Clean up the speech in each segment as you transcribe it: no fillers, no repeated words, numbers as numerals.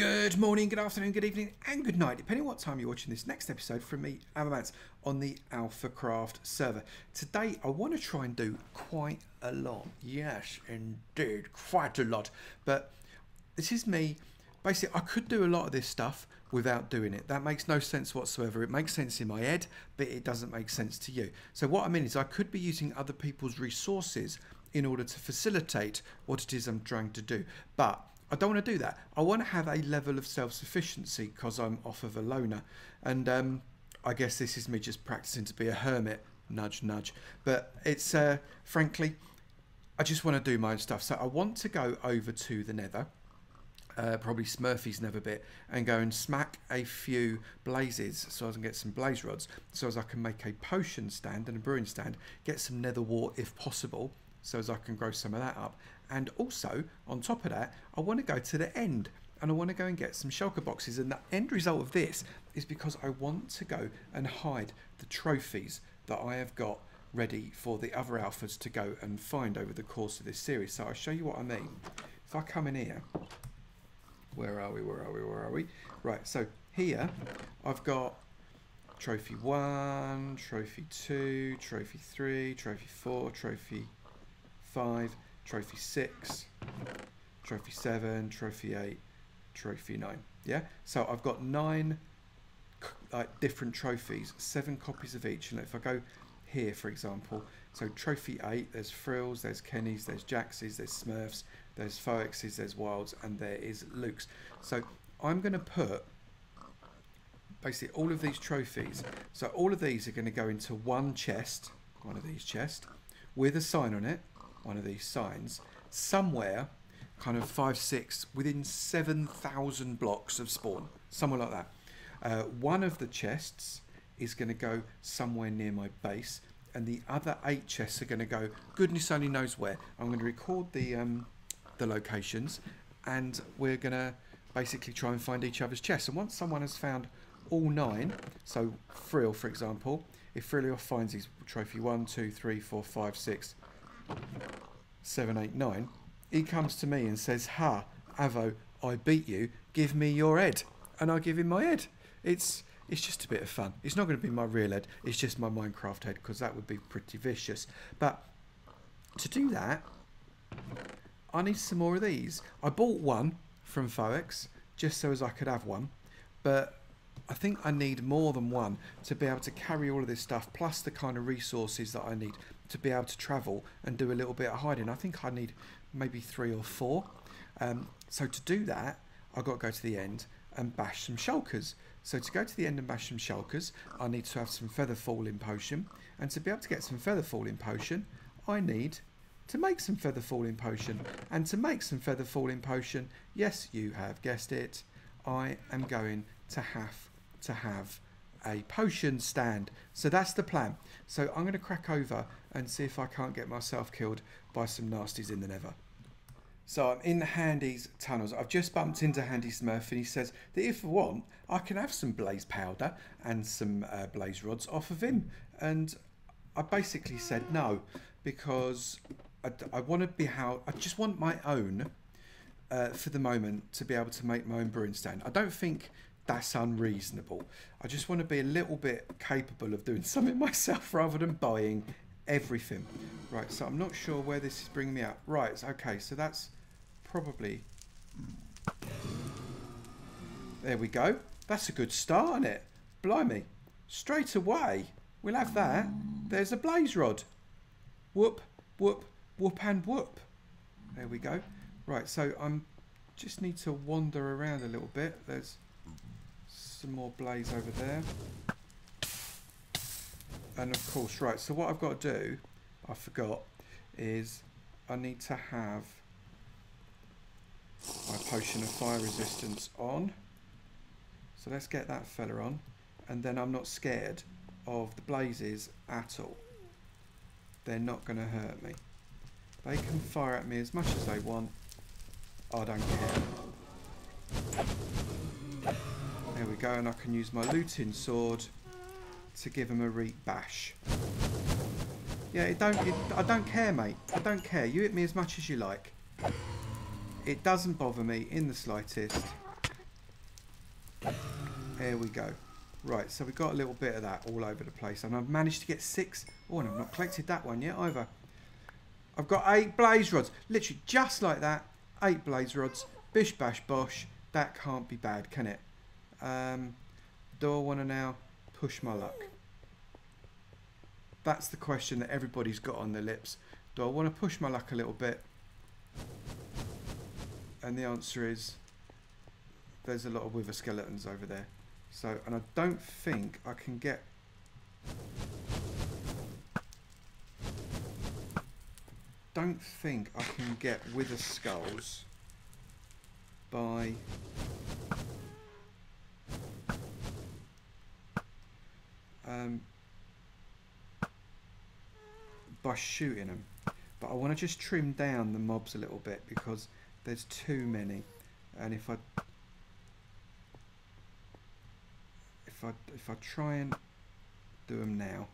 Good morning, good afternoon, good evening, and good night, depending on what time you're watching this next episode from me, Avomance, on the AlphaCraft server. Today, I want to try and do quite a lot. Yes, indeed, quite a lot. But this is me. Basically, I could do a lot of this stuff without doing it. That makes no sense whatsoever. It makes sense in my head, but it doesn't make sense to you. So what I mean is I could be using other people's resources in order to facilitate what it is I'm trying to do. But I don't want to do that. I want to have a level of self-sufficiency because I'm off of a loner. And I guess this is me just practicing to be a hermit. Nudge, nudge. But it's, frankly, I just want to do my own stuff. So I want to go over to the Nether, probably Smurfy's Nether bit, and go and smack a few blazes so I can get some blaze rods, so as I can make a potion stand and a brewing stand, get some nether wart if possible, so as I can grow some of that up. And also, on top of that, I want to go to the end and I want to go and get some shulker boxes. And the end result of this is because I want to go and hide the trophies that I have got ready for the other alphas to go and find over the course of this series. So I'll show you what I mean. If I come in here, where are we? Right, so here I've got trophy 1, trophy 2, trophy 3, trophy 4, trophy 5, trophy 6, trophy 7, trophy 8, trophy 9. Yeah, so I've got 9 different trophies, 7 copies of each. And if I go here, for example, so trophy 8, there's Frills, there's Kennys, there's Jaxes, there's Smurfs, there's Foxes, there's Wilds, and there is Luke's. So I'm going to put basically all of these trophies. So all of these are going to go into one chest, one of these chests, with a sign on it, one of these signs, somewhere kind of 5, 6, within 7,000 blocks of spawn, somewhere like that. One of the chests is going to go somewhere near my base, and the other 8 chests are going to go goodness only knows where. I'm going to record the locations, and we're going to basically try and find each other's chests. And once someone has found all 9, so Frill, for example, if Frillior finds his trophy 1, 2, 3, 4, 5, 6, 7, 8, 9, he comes to me and says, "Ha, Avo, I beat you, give me your head." And I give him my head. It's just a bit of fun. It's not going to be my real head, it's just my Minecraft head, because that would be pretty vicious. But to do that, I need some more of these. I bought one from Fox just so as I could have one, but I think I need more than one to be able to carry all of this stuff, plus the kind of resources that I need to be able to travel and do a little bit of hiding. I think I need maybe 3 or 4. So to do that, I've got to go to the end and bash some shulkers. So to go to the end and bash some shulkers, I need to have some feather falling potion. And to be able to get some feather falling potion, I need to make some feather falling potion. And to make some feather falling potion, yes, you have guessed it, I am going to have a potion stand. So that's the plan. So I'm going to crack over and see if I can't get myself killed by some nasties in the Nether. So I'm in Handy's tunnels. I've just bumped into Handy Smurf, and he says that if I want, I can have some blaze powder and some blaze rods off of him. And I basically said no, because I want to be I just want my own for the moment, to be able to make my own brewing stand. I don't think that's unreasonable. I just want to be a little bit capable of doing something myself rather than buying everything. Right, so I'm not sure where this is bringing me up. Right, okay, so that's probably... There we go. That's a good start, isn't it? Blimey. Straight away, we'll have that. There's a blaze rod. Whoop, whoop, whoop and whoop. There we go. Right, so I'm just need to wander around a little bit. There's some more blaze over there. And of course, right, so what I've got to do, I forgot, is I need to have my potion of fire resistance on. So let's get that fella on, and then I'm not scared of the blazes at all. They're not going to hurt me. They can fire at me as much as they want. I don't care. There we go, and I can use my looting sword to give them a reap bash. Yeah, I don't care, mate. I don't care. You hit me as much as you like. It doesn't bother me in the slightest. There we go. Right, so we've got a little bit of that all over the place. And I've managed to get 6. Oh, and I've not collected that one yet either. I've got 8 blaze rods. Literally just like that. 8 blaze rods. Bish bash bosh. That can't be bad, can it? Do I want to now push my luck? That's the question that everybody's got on their lips. Do I want to push my luck a little bit? And the answer is there's a lot of wither skeletons over there. So, and I don't think I can get... don't think I can get wither skulls by shooting them. But I want to just trim down the mobs a little bit because there's too many. And if I try and do them now,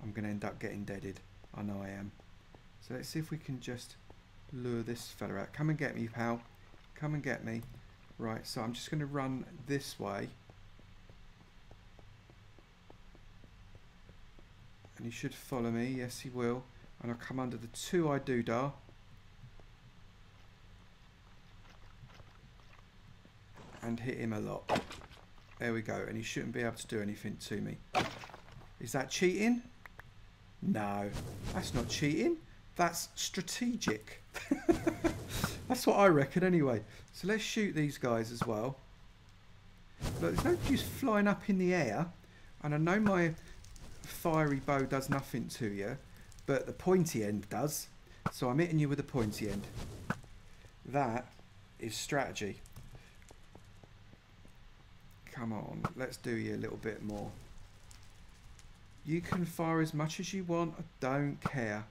I'm going to end up getting deaded. I know I am. So let's see if we can just lure this fella out. Come and get me, pal. Come and get me. Right, so I'm just going to run this way. And he should follow me. Yes, he will. And I'll come under the 2-eye doodah. And hit him a lot. There we go. And he shouldn't be able to do anything to me. Is that cheating? No. That's not cheating. That's strategic. That's what I reckon anyway. So let's shoot these guys as well. Look, there's no use flying up in the air. And I know my fiery bow does nothing to you, but the pointy end does. So I'm hitting you with the pointy end. That is strategy. Come on, let's do you a little bit more. You can fire as much as you want. I don't care.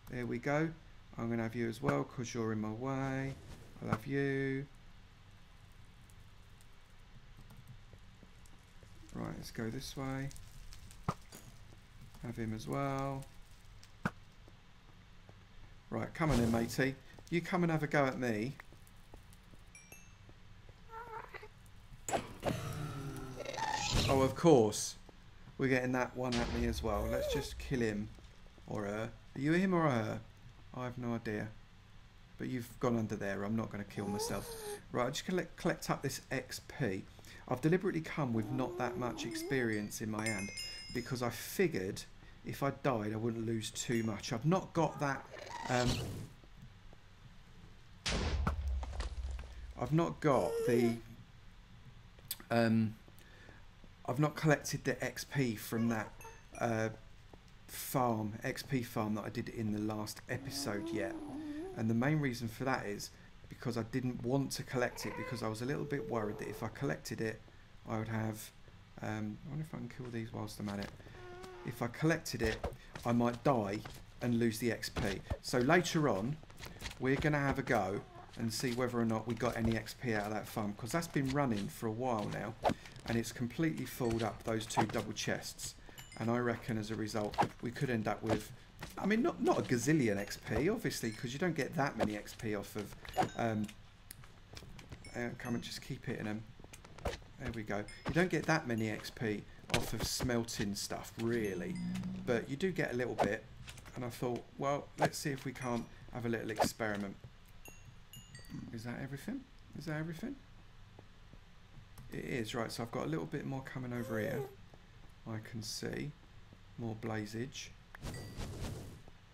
There we go. I'm going to have you as well because you're in my way. I'll have you. Right, let's go this way. Have him as well. Right, come on then, matey. You come and have a go at me. Oh, of course. We're getting that one at me as well. Let's just kill him. Or her. Are you him or her? I have no idea. But you've gone under there. I'm not going to kill myself. Right, I'm just going to collect up this XP. I've deliberately come with not that much experience in my hand. Because I figured if I died, I wouldn't lose too much. I've not got that... I've not got the... I've not collected the XP from that XP farm that I did in the last episode yet. And the main reason for that is because I didn't want to collect it because I was a little bit worried that if I collected it, I would have... I wonder if I can kill these whilst I'm at it. If I collected it, I might die and lose the XP. So later on, we're going to have a go and see whether or not we got any XP out of that farm, because that's been running for a while now and it's completely filled up those 2 double chests, and I reckon as a result we could end up with, I mean, not a gazillion XP obviously, because you don't get that many XP off of come and just keep hitting them. There we go. You don't get that many XP off of smelting stuff really, but you do get a little bit, and I thought, well, let's see if we can't have a little experiment. Is that everything? Is that everything? It is, right, so I've got a little bit more coming over here. I can see. More blazage.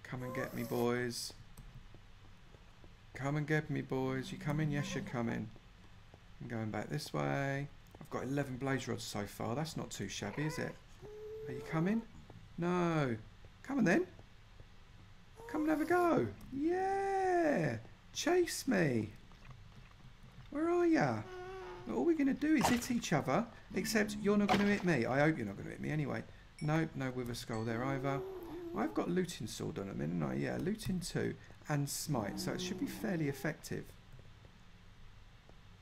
Come and get me, boys. Come and get me, boys. You coming? Yes, you're coming. I'm going back this way. I've got 11 blaze rods so far. That's not too shabby, is it? Are you coming? No. Come on then. Come and have a go. Yeah. Chase me. Where are ya? All we're going to do is hit each other, except you're not going to hit me. I hope you're not going to hit me anyway. No, no wither skull there either. I've got looting sword on them, haven't I? Yeah, looting 2 and smite, so it should be fairly effective.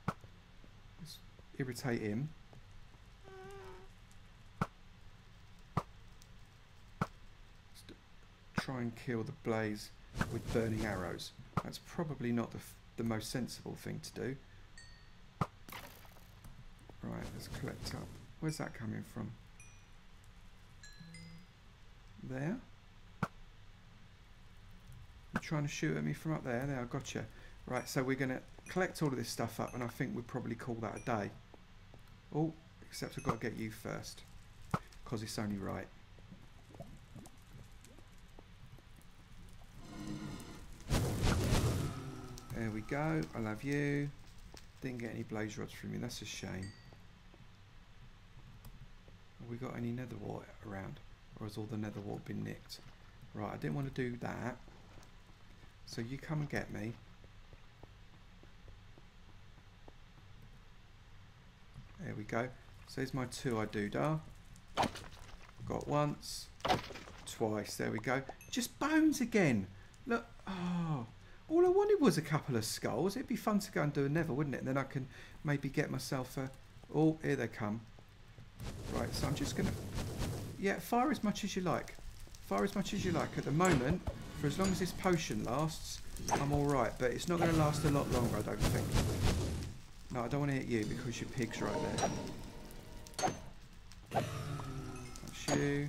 Let's irritate him. Let's try and kill the blaze with burning arrows. That's probably not the most sensible thing to do. Right, let's collect up. Where's that coming from? There? You're trying to shoot at me from up there? There, I got you. Right, so we're going to collect all of this stuff up, and I think we'd probably call that a day. Oh, except I've got to get you first, because it's only right. There we go. I'll have you. Didn't get any blaze rods from you. That's a shame. Have we got any nether wart around? Or has all the nether wart been nicked? Right, I didn't want to do that. So you come and get me. There we go. So here's my 2 I do-da. Got once. Twice. There we go. Just bones again. Look. Oh. All I wanted was a couple of skulls. It'd be fun to go and do a nether, wouldn't it? And then I can maybe get myself a... Oh, here they come. Right, so I'm just going to... Yeah, fire as much as you like. Fire as much as you like. At the moment, for as long as this potion lasts, I'm alright. But it's not going to last a lot longer, I don't think. No, I don't want to hit you because your pig's right there. That's you.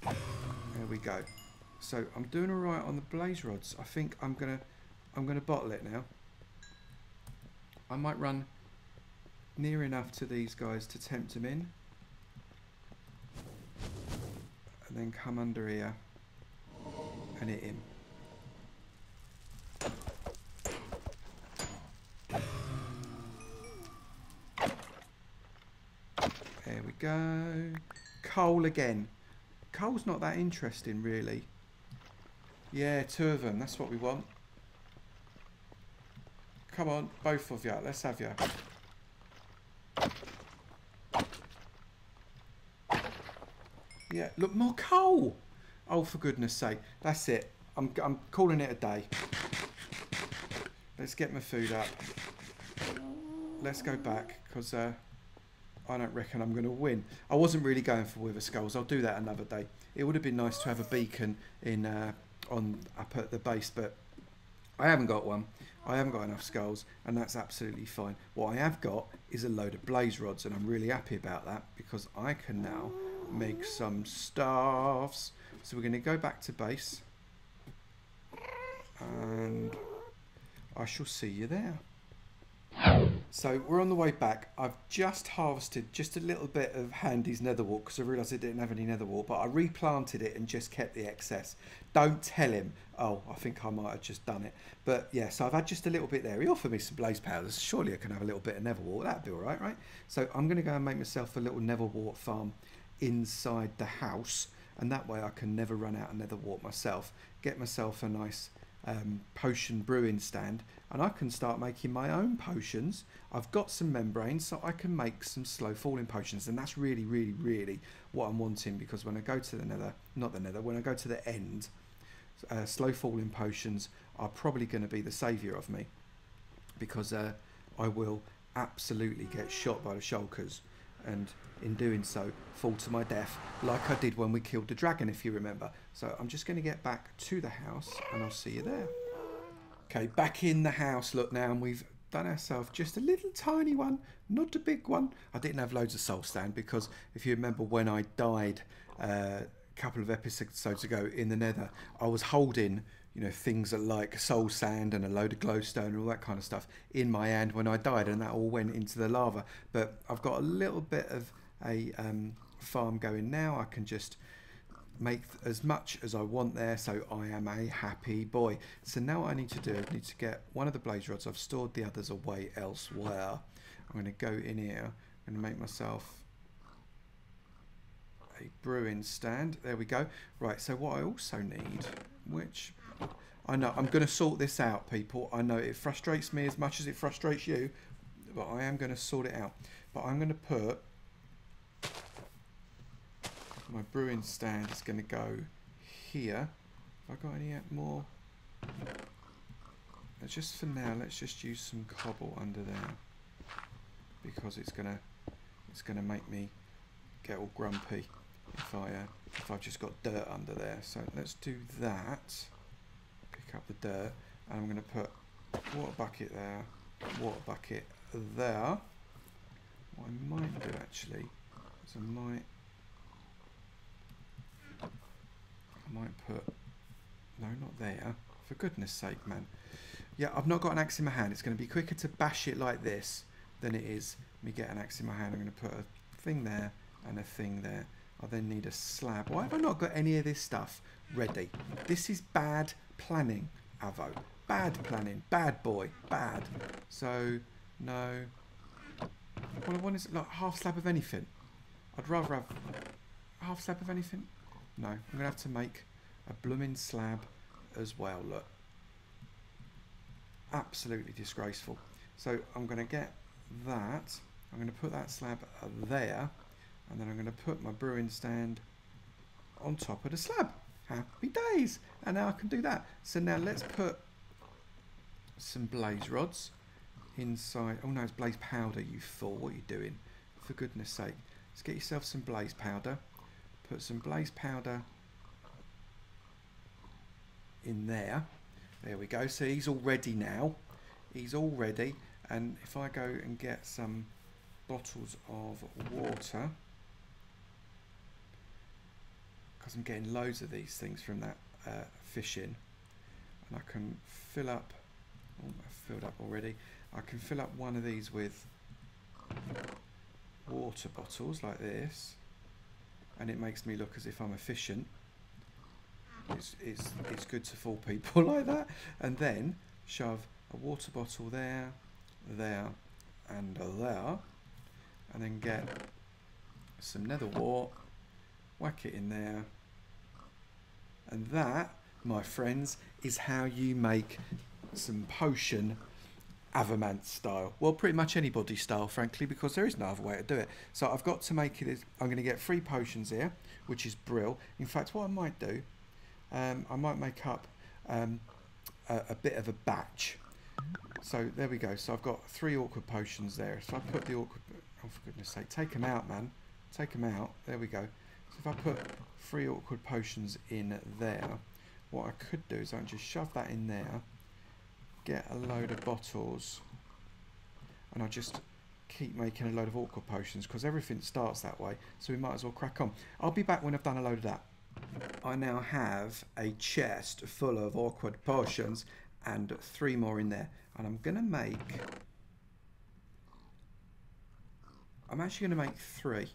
There we go. So I'm doing alright on the blaze rods. I think I'm gonna bottle it now. I might run near enough to these guys to tempt them in. And then come under here and hit him. There we go. Coal again. Coal's not that interesting, really. Yeah, 2 of them. That's what we want. Come on, both of you. Let's have you. Yeah, look, more coal. Oh, for goodness sake. That's it. I'm calling it a day. Let's get my food up. Let's go back, because I don't reckon I'm going to win. I wasn't really going for wither skulls. I'll do that another day. It would have been nice to have a beacon in up at the base, but I haven't got one. I haven't got enough skulls, and that's absolutely fine. What I have got is a load of blaze rods, and I'm really happy about that because I can now make some staffs. So we're going to go back to base, and I shall see you there. So we're on the way back. I've just harvested just a little bit of Handy's nether wart because I realised it didn't have any nether wart, but I replanted it and just kept the excess. Don't tell him. Oh, I think I might have just done it. But yeah, so I've had just a little bit there. He offered me some blaze powders. Surely I can have a little bit of nether wart. That'd be all right, right? So I'm going to go and make myself a little nether wart farm inside the house, and that way I can never run out of nether wart myself. Get myself a nice potion brewing stand, and I can start making my own potions. I've got some membranes, so I can make some slow falling potions, and that's really, really, really what I'm wanting, because when I go to the nether, not the nether, when I go to the end, slow falling potions are probably going to be the saviour of me, because I will absolutely get shot by the shulkers, and in doing so fall to my death like I did when we killed the dragon, if you remember. So I'm just going to get back to the house and I'll see you there. Okay, back in the house, look now, and we've done ourselves just a little tiny one, not a big one. I didn't have loads of soul stand because if you remember when I died a couple of episodes ago in the nether, I was holding, you know, things like soul sand and a load of glowstone and all that kind of stuff in my hand when I died, and that all went into the lava. But I've got a little bit of a farm going now. I can just make as much as I want there, so I am a happy boy. So now what I need to do, I need to get one of the blaze rods. I've stored the others away elsewhere. I'm going to go in here and make myself a brewing stand. There we go. Right, so what I also need, which I know I'm going to sort this out, people. I know it frustrates me as much as it frustrates you, but I am going to sort it out. But I'm going to put my brewing stand is going to go here. Have I got any more? Just for now, let's just use some cobble under there, because it's gonna make me get all grumpy if I've just got dirt under there. So let's do that. Pick up the dirt, and I'm going to put water bucket there, water bucket there. What I might do actually is I might put, no, not there, for goodness sake, man. Yeah, I've not got an axe in my hand. It's going to be quicker to bash it like this than it is me get an axe in my hand. I'm going to put a thing there and a thing there. I then need a slab. Why have I not got any of this stuff ready? This is bad planning, Avo. Bad planning. Bad boy. Bad. So, no. What I want is like half slab of anything. I'd rather have half slab of anything. No, I'm going to have to make a blooming slab as well, look. Absolutely disgraceful. So I'm going to get that. I'm going to put that slab there. And then I'm going to put my brewing stand on top of the slab. Happy days. And now I can do that. So now let's put some blaze rods inside. Oh no, it's blaze powder, you fool. What are you doing? For goodness sake. Let's get yourself some blaze powder. Put some blaze powder in there. There we go. So he's all ready now. He's all ready. And if I go and get some bottles of water, because I'm getting loads of these things from that fishing, and I can fill up, oh, I've filled up already. I can fill up one of these with water bottles like this, and it makes me look as if I'm efficient. It's good to fool people like that. And then shove a water bottle there, there, and there, and then get some nether wart, whack it in there, and that, my friends, is how you make some potion Avomance style. Well, pretty much anybody style, frankly, because there is no other way to do it. So I've got to make it. I'm going to get 3 potions here, which is brill. In fact, what I might do, I might make up a bit of a batch. So there we go. So I've got 3 awkward potions there. So I put the awkward. Oh, for goodness sake, take them out, man. Take them out. There we go. So if I put 3 awkward potions in there, what I could do is I can just shove that in there, get a load of bottles, and I just keep making a load of awkward potions because everything starts that way. So we might as well crack on. I'll be back when I've done a load of that. I now have a chest full of awkward potions and 3 more in there, and I'm gonna make. I'm actually gonna make 3.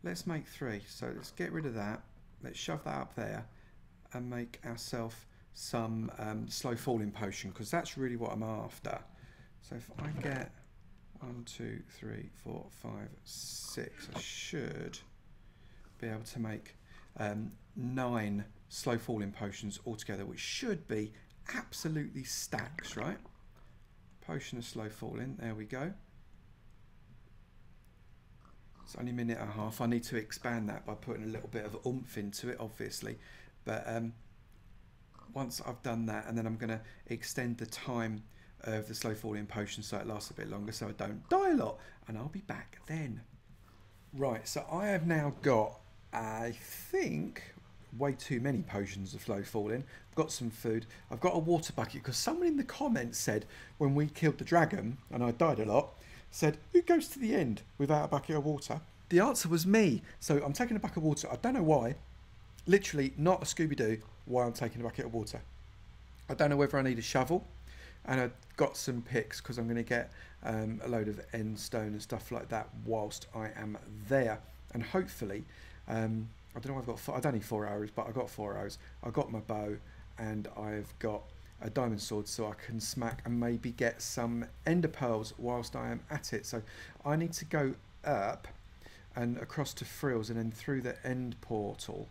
Let's make 3. So let's get rid of that. Let's shove that up there and make ourselves some slow falling potion, because that's really what I'm after. So if I get 1, 2, 3, 4, 5, 6, I should be able to make 9 slow falling potions altogether, which should be absolutely stacks, right? Potion of slow falling, there we go. It's only a minute and a half. I need to expand that by putting a little bit of oomph into it, obviously. But once I've done that, and then I'm going to extend the time of the slow falling potion so it lasts a bit longer so I don't die a lot. And I'll be back then. Right, so I have now got, I think, way too many potions of slow falling. I've got some food. I've got a water bucket, because someone in the comments said when we killed the dragon, and I died a lot, said, who goes to the end without a bucket of water? The answer was me. So I'm taking a bucket of water. I don't know why. Literally not a Scooby-Doo why I'm taking a bucket of water. I don't know whether I need a shovel. And I've got some picks because I'm going to get a load of end stone and stuff like that whilst I am there. And hopefully, I don't know, I don't need 4 arrows, but I got 4 arrows. I got my bow and I've got a diamond sword so I can smack and maybe get some ender pearls whilst I am at it. So I need to go up and across to Thrills and then through the end portal,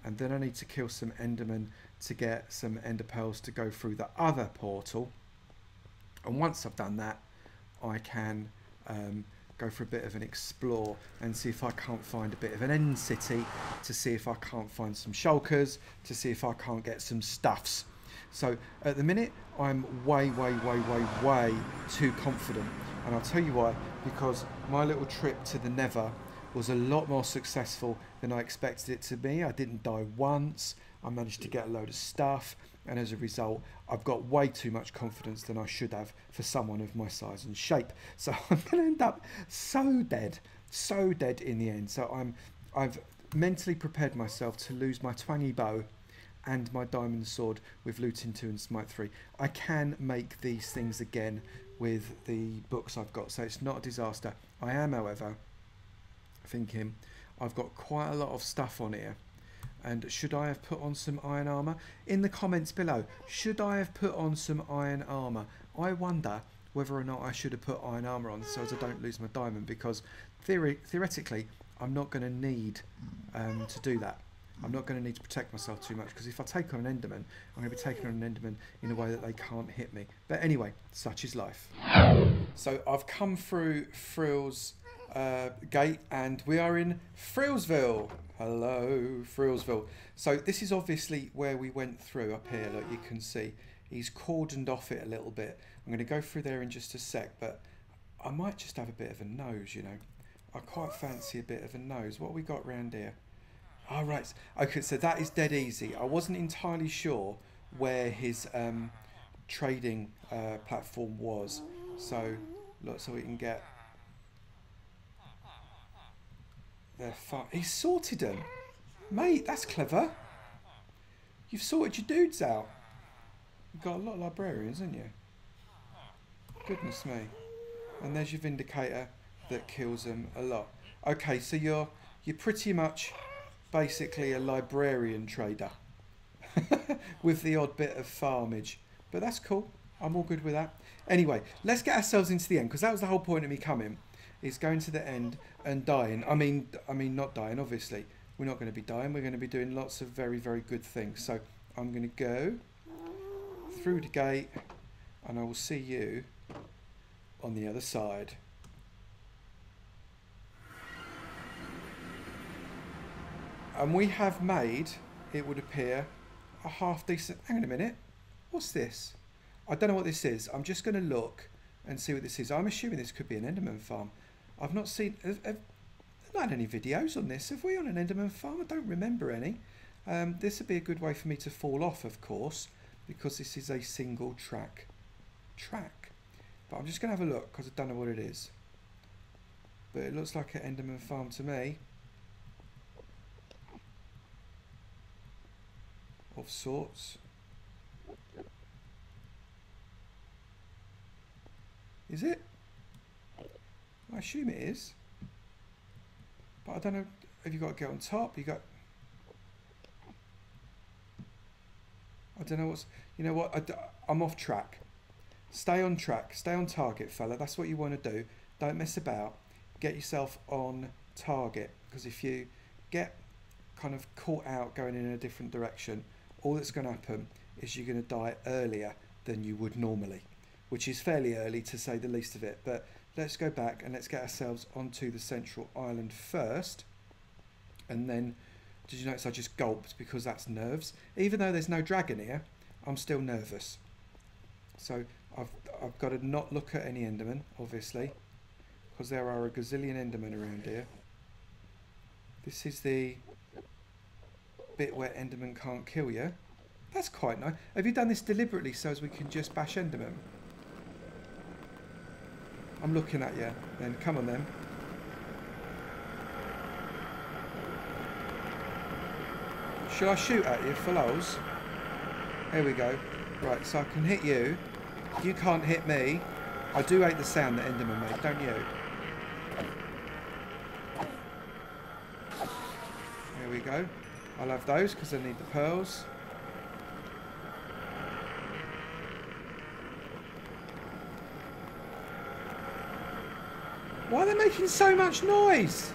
and then I need to kill some endermen to get some ender pearls to go through the other portal. And once I've done that, I can go for a bit of an explore and see if I can't find a bit of an end city, to see if I can't find some shulkers, to see if I can't get some stuffs. So at the minute, I'm way too confident. And I'll tell you why, because my little trip to the Nether was a lot more successful than I expected it to be. I didn't die once. I managed to get a load of stuff, and as a result, I've got way too much confidence than I should have for someone of my size and shape. So I'm going to end up so dead in the end. So I've mentally prepared myself to lose my twangy bow and my diamond sword with looting 2 and smite 3. I can make these things again with the books I've got, so it's not a disaster. I am, however, thinking I've got quite a lot of stuff on here, and should I have put on some iron armor? In the comments below, should I have put on some iron armor? I wonder whether or not I should have put iron armor on so as I don't lose my diamond, because theoretically I'm not going to need to do that. I'm not going to need to protect myself too much, because if I take on an Enderman, I'm going to be taking on an Enderman in a way that they can't hit me. But anyway, such is life. So I've come through Thrill's gate, and we are in Thrillsville. Hello, Thrillsville. So this is obviously where we went through up here. Like you can see, he's cordoned off it a little bit. I'm going to go through there in just a sec, but I might just have a bit of a nose, you know. I quite fancy a bit of a nose. What have we got round here? Oh, right. Okay, so that is dead easy. I wasn't entirely sure where his trading platform was. So, look, so we can get... They're fine. He's sorted them. Mate, that's clever. You've sorted your dudes out. You've got a lot of librarians, haven't you? Goodness me. And there's your Vindicator that kills them a lot. Okay, so you're pretty much... basically a librarian trader with the odd bit of farmage, but that's cool. I'm all good with that. Anyway, let's get ourselves into the end, because that was the whole point of me coming, is going to the end and dying. I mean not dying, obviously. We're not going to be dying. We're going to be doing lots of very, very good things. So I'm going to go through the gate, and I will see you on the other side. And we have made, it would appear, a half decent... Hang on a minute. What's this? I don't know what this is. I'm just going to look and see what this is. I'm assuming this could be an Enderman Farm. I've not seen... Have not had any videos on this, have we, on an Enderman Farm? I don't remember any. This would be a good way for me to fall off, of course, because this is a single track. But I'm just going to have a look, because I don't know what it is. But it looks like an Enderman Farm to me. Of sorts. Is it? I assume it is. But I don't know. Have you got to get on top? You got... I don't know what's... You know what? I'm off track. Stay on track. Stay on target, fella. That's what you want to do. Don't mess about. Get yourself on target. Because if you get kind of caught out going in a different direction, all that's going to happen is you're going to die earlier than you would normally, which is fairly early to say the least of it. But let's go back and let's get ourselves onto the central island first. And then, did you notice I just gulped because that's nerves? Even though there's no dragon here, I'm still nervous. So I've got to not look at any Endermen, obviously, because there are a gazillion Endermen around here. This is the bit where Enderman can't kill you. That's quite nice. Have you done this deliberately so as we can just bash Enderman? I'm looking at you. Then come on then. Shall I shoot at you for lols? Here we go. Right, so I can hit you. You can't hit me. I do hate the sound that Enderman make, don't you? Here we go. I'll have those because I need the pearls. Why are they making so much noise?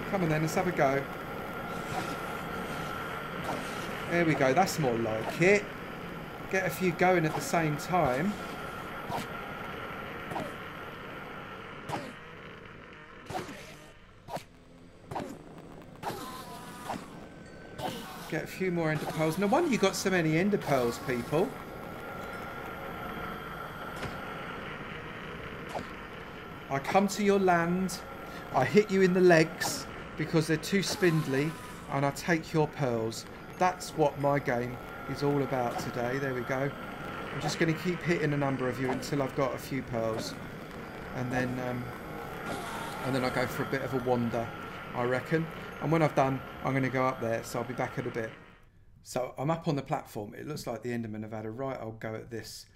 Come on then, let's have a go. There we go, that's more like it. Get a few going at the same time. Get a few more ender pearls. No wonder you got so many ender pearls, people. I come to your land. I hit you in the legs. because they're too spindly, and I take your pearls. That's what my game is all about today. There we go. I'm just going to keep hitting a number of you until I've got a few pearls, and then I'll go for a bit of a wander, I reckon. And when I've done, I'm going to go up there, so I'll be back in a bit. So I'm up on the platform. It looks like the Endermen have had a right old go at this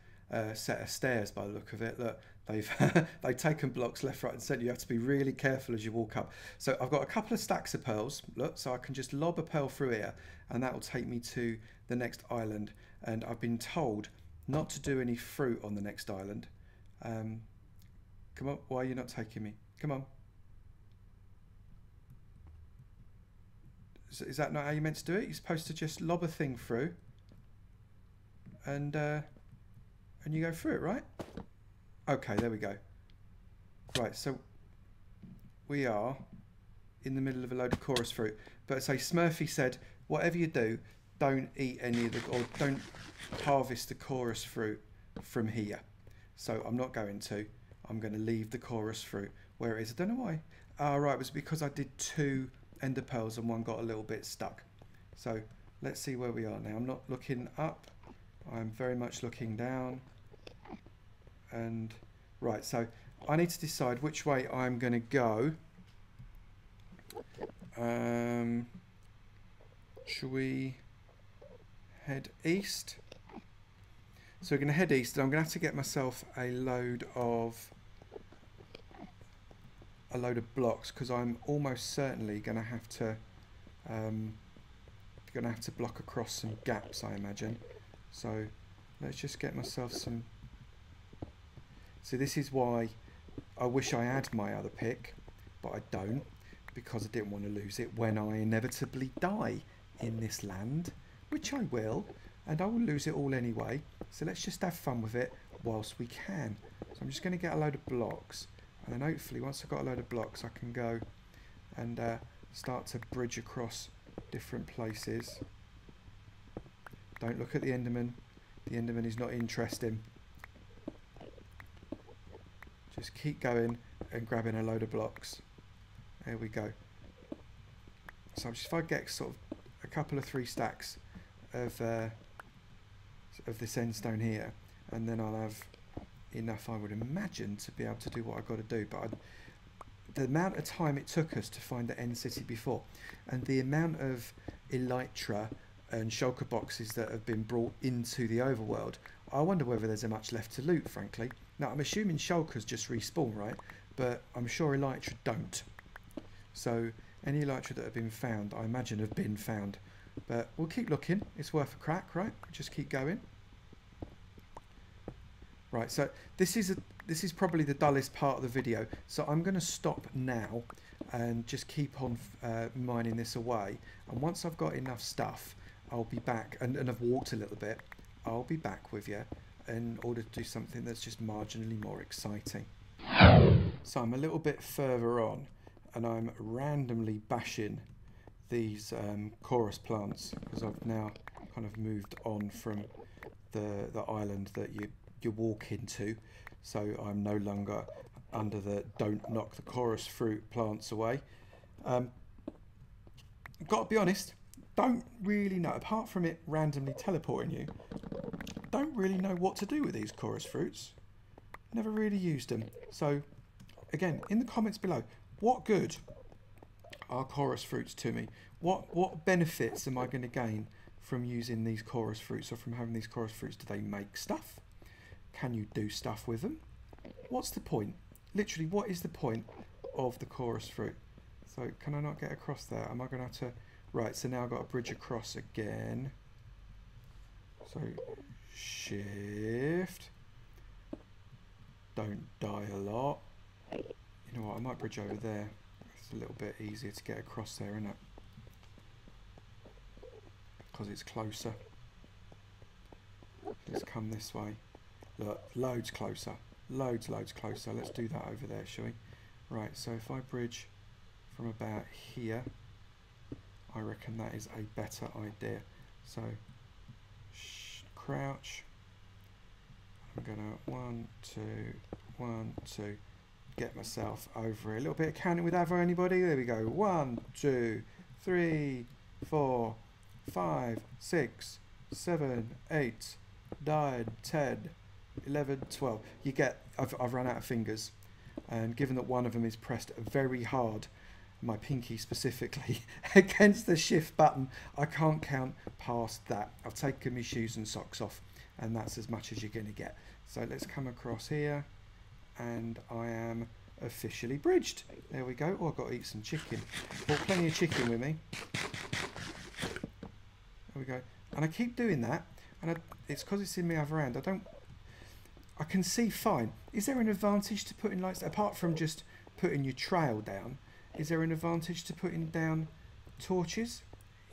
set of stairs by the look of it. Look, they've taken blocks left, right and centre. You have to be really careful as you walk up. So I've got a couple of stacks of pearls. Look, so I can just lob a pearl through here, and that will take me to the next island. And I've been told not to do any fruit on the next island. Come on, why are you not taking me? Come on. Is that not how you're meant to do it? You're supposed to just lob a thing through, and you go through it, right? Okay, there we go. Right, so we are in the middle of a load of chorus fruit. But say Smurfy said, whatever you do, don't eat any of the, or don't harvest the chorus fruit from here. So I'm not going to. I'm going to leave the chorus fruit where it is. I don't know why. Right, it was because I did 2 ender pearls and one got a little bit stuck. So let's see where we are now. I'm not looking up. I'm very much looking down. And right, so I need to decide which way I'm going to go. Should we head east? So we're going to head east, and I'm going to have to get myself a load of blocks, because I'm almost certainly going to have to block across some gaps, I imagine. So let's just get myself some. So this is why I wish I had my other pick, but I don't, because I didn't want to lose it when I inevitably die in this land, which I will, and I will lose it all anyway. So let's just have fun with it whilst we can. So I'm just going to get a load of blocks, and then hopefully once I've got a load of blocks I can go and start to bridge across different places. Don't look at the Enderman. The Enderman is not interesting. Just keep going and grabbing a load of blocks. There we go. So if I get sort of a couple of 3 stacks of this end stone here, and then I'll have enough, I would imagine, to be able to do what I've got to do. But the amount of time it took us to find the end city before, and the amount of elytra and shulker boxes that have been brought into the overworld, I wonder whether there's much left to loot, frankly. Now, I'm assuming shulkers just respawn, right? But I'm sure elytra don't. So any elytra that have been found, I imagine, have been found. But we'll keep looking. It's worth a crack, right? Just keep going. Right, so this is probably the dullest part of the video. So I'm going to stop now and just keep on mining this away. And once I've got enough stuff, I'll be back, and I've walked a little bit. I'll be back with you in order to do something that's just marginally more exciting. So I'm a little bit further on, and I'm randomly bashing these chorus plants, because I've now kind of moved on from the island that you walk into, so I'm no longer under the don't knock the chorus fruit plants away. Got to be honest, don't really know, apart from it randomly teleporting you, don't really know what to do with these chorus fruits. Never really used them. So again, in the comments below, what good are chorus fruits to me? What benefits am I going to gain from using these chorus fruits, or from having these chorus fruits? Do they make stuff? Can you do stuff with them? What's the point? Literally, what is the point of the chorus fruit? So can I not get across there? Am I going to have to... Right, so now I've got to bridge across again. So shift. Don't die a lot. You know what, I might bridge over there. It's a little bit easier to get across there, isn't it? Because it's closer. Let's come this way. Look, loads closer. Loads closer. Let's do that over there, shall we? Right, so if I bridge from about here, I reckon that is a better idea. So crouch. I'm gonna 1, 2, 1, 2, get myself over here. A little bit of counting with Avo, anybody? There we go. 1, 2, 3, 4, 5, 6, 7, 8, 9, 10, 11, 12. You get, I've run out of fingers. And given that one of them is pressed very hard, my pinky specifically, against the shift button, I can't count past that. I've taken my shoes and socks off, and that's as much as you're going to get. So let's come across here, and I am officially bridged. There we go. Oh, I've got to eat some chicken. Bought plenty of chicken with me. There we go. And I keep doing that, and it's because it's in my other hand. I can see fine. Is there an advantage to putting lights, apart from just putting your trail down? Is there an advantage to putting down torches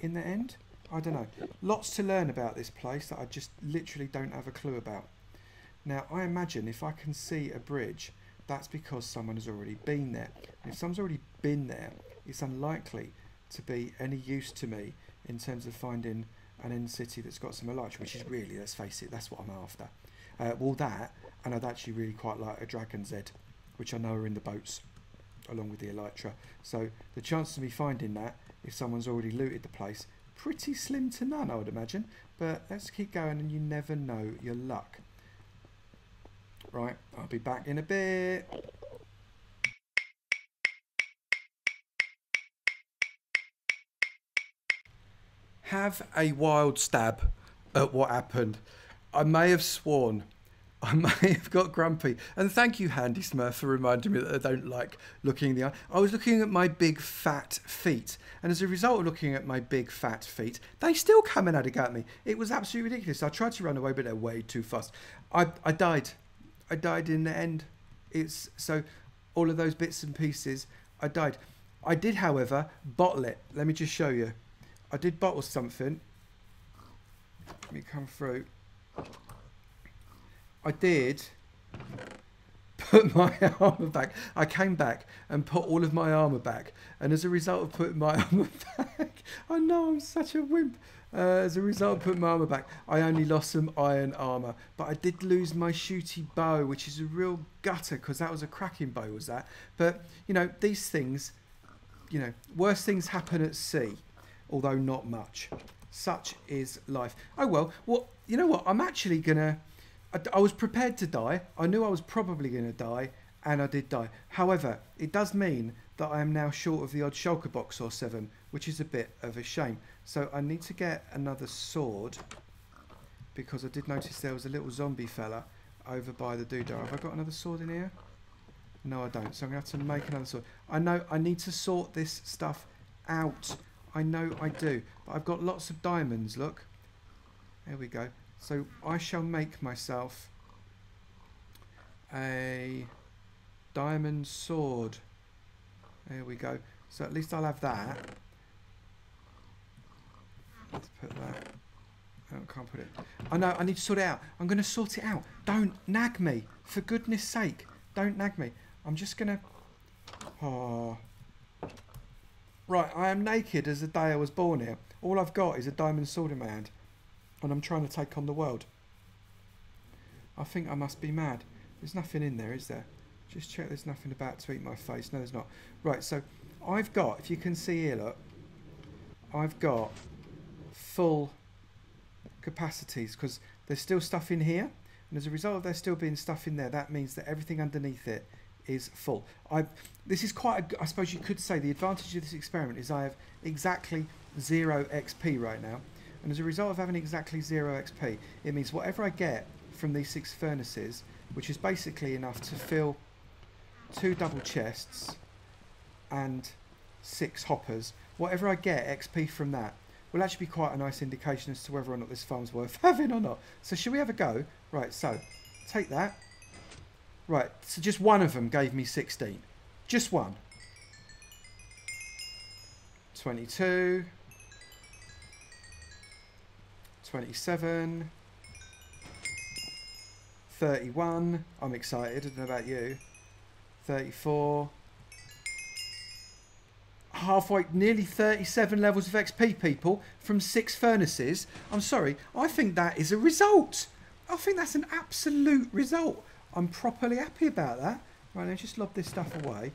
in the end? I don't know. Lots to learn about this place that I just literally don't have a clue about. Now, I imagine if I can see a bridge, that's because someone has already been there. And if someone's already been there, it's unlikely to be any use to me in terms of finding an end city that's got some elytra, which is really, let's face it, that's what I'm after. Well, that, and I'd actually really quite like a dragon's head, which I know are in the boats, along with the elytra. So the chances of me finding that, if someone's already looted the place, pretty slim to none, I would imagine. But let's keep going, and you never know your luck. Right, I'll be back in a bit. Have a wild stab at what happened. I may have sworn, I may have got grumpy. And thank you, Handy Smurf, for reminding me that I don't like looking in the eye. I was looking at my big fat feet. And as a result of looking at my big fat feet, they still coming at me. It was absolutely ridiculous. I tried to run away, but they're way too fast. I died. I died in the end. So all of those bits and pieces, I died. I did, however, bottle it. Let me just show you. I did bottle something. Let me come through. I did put my armour back. I came back and put all of my armour back. And as a result of putting my armour back, I know I'm such a wimp. As a result of putting my armour back, I only lost some iron armour. But I did lose my shooty bow, which is a real gutter, because that was a cracking bow, was that? But, you know, these things, you know, worse things happen at sea, although not much. Such is life. Oh, well, you know what? I'm actually going to... I was prepared to die. I knew I was probably going to die, and I did die. However, it does mean that I am now short of the odd shulker box or 7, which is a bit of a shame. So I need to get another sword, because I did notice there was a little zombie fella over by the doodah. Have I got another sword in here? No, I don't. So I'm going to have to make another sword. I know I need to sort this stuff out. I know I do. But I've got lots of diamonds, look. There we go. So I shall make myself a diamond sword. There we go. So at least I'll have that. Let's put that. Oh, I can't put it. I know, I need to sort it out. I'm going to sort it out. Don't nag me. For goodness sake, don't nag me. I'm just going to... Oh. Right, I am naked as the day I was born here. All I've got is a diamond sword in my hand. And I'm trying to take on the world. I think I must be mad. There's nothing in there, is there? Just check there's nothing about to eat my face. No, there's not. Right, so I've got, if you can see here, look. I've got full capacities, because there's still stuff in here. And as a result of there still being stuff in there, that means that everything underneath it is full. This is quite, I suppose you could say, the advantage of this experiment is I have exactly 0 XP right now. And as a result of having exactly 0 XP, it means whatever I get from these 6 furnaces, which is basically enough to fill 2 double chests and 6 hoppers, whatever I get XP from that will actually be quite a nice indication as to whether or not this farm's worth having or not. So should we have a go? Right, so take that. Right, so just one of them gave me 16. Just one. 22. 27, 31, I'm excited, I don't know about you, 34, halfway, nearly 37 levels of XP, people, from 6 furnaces. I'm sorry, I think that is a result. I think that's an absolute result. I'm properly happy about that. Right, now just lob this stuff away,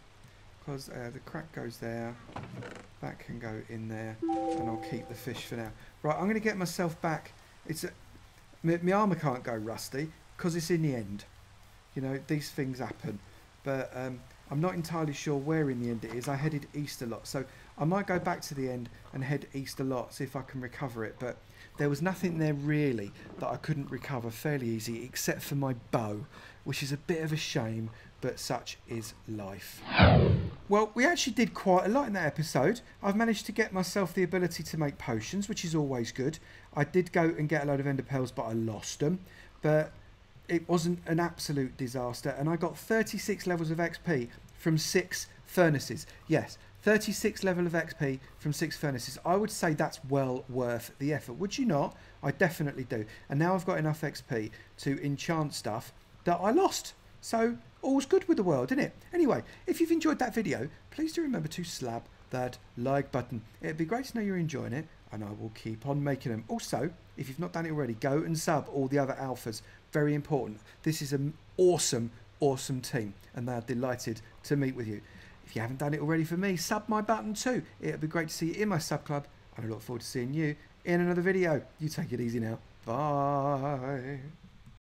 because the crack goes there, that can go in there, and I'll keep the fish for now. Right, I'm going to get myself back. My armour can't go rusty, because it's in the end. You know, these things happen. But I'm not entirely sure where in the end it is. I headed east a lot, so I might go back to the end and head east a lot, see if I can recover it. But there was nothing there really that I couldn't recover fairly easy, except for my bow, which is a bit of a shame, but such is life. Well, we actually did quite a lot in that episode. I've managed to get myself the ability to make potions, which is always good. I did go and get a load of ender pearls, but I lost them. But it wasn't an absolute disaster, and I got 36 levels of XP from 6 furnaces. Yes, 36 level of XP from 6 furnaces. I would say that's well worth the effort. Would you not? I definitely do. And now I've got enough XP to enchant stuff that I lost. So all's good with the world, isn't it? Anyway, if you've enjoyed that video, please do remember to slap that like button. It'd be great to know you're enjoying it, and I will keep on making them. Also, if you've not done it already, go and sub all the other alphas. Very important. This is an awesome team, and they're delighted to meet with you. If you haven't done it already for me, sub my button too. It'd be great to see you in my sub club, and I look forward to seeing you in another video. You take it easy now. Bye.